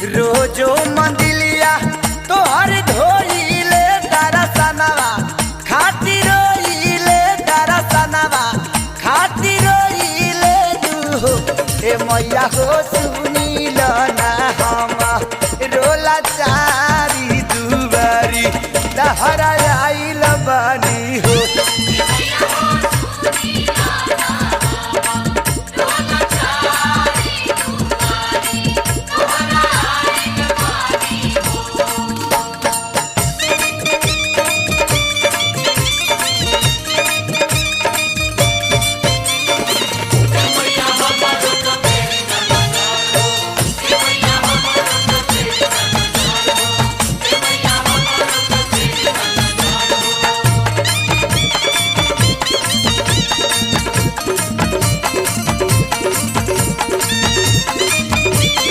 रोजो मंदिलिया तोहर धोइले दरसनवा खातिर रोइले दरसनवा खातिर रोइले दू ए मैया हो सुनील ना हम रोला चा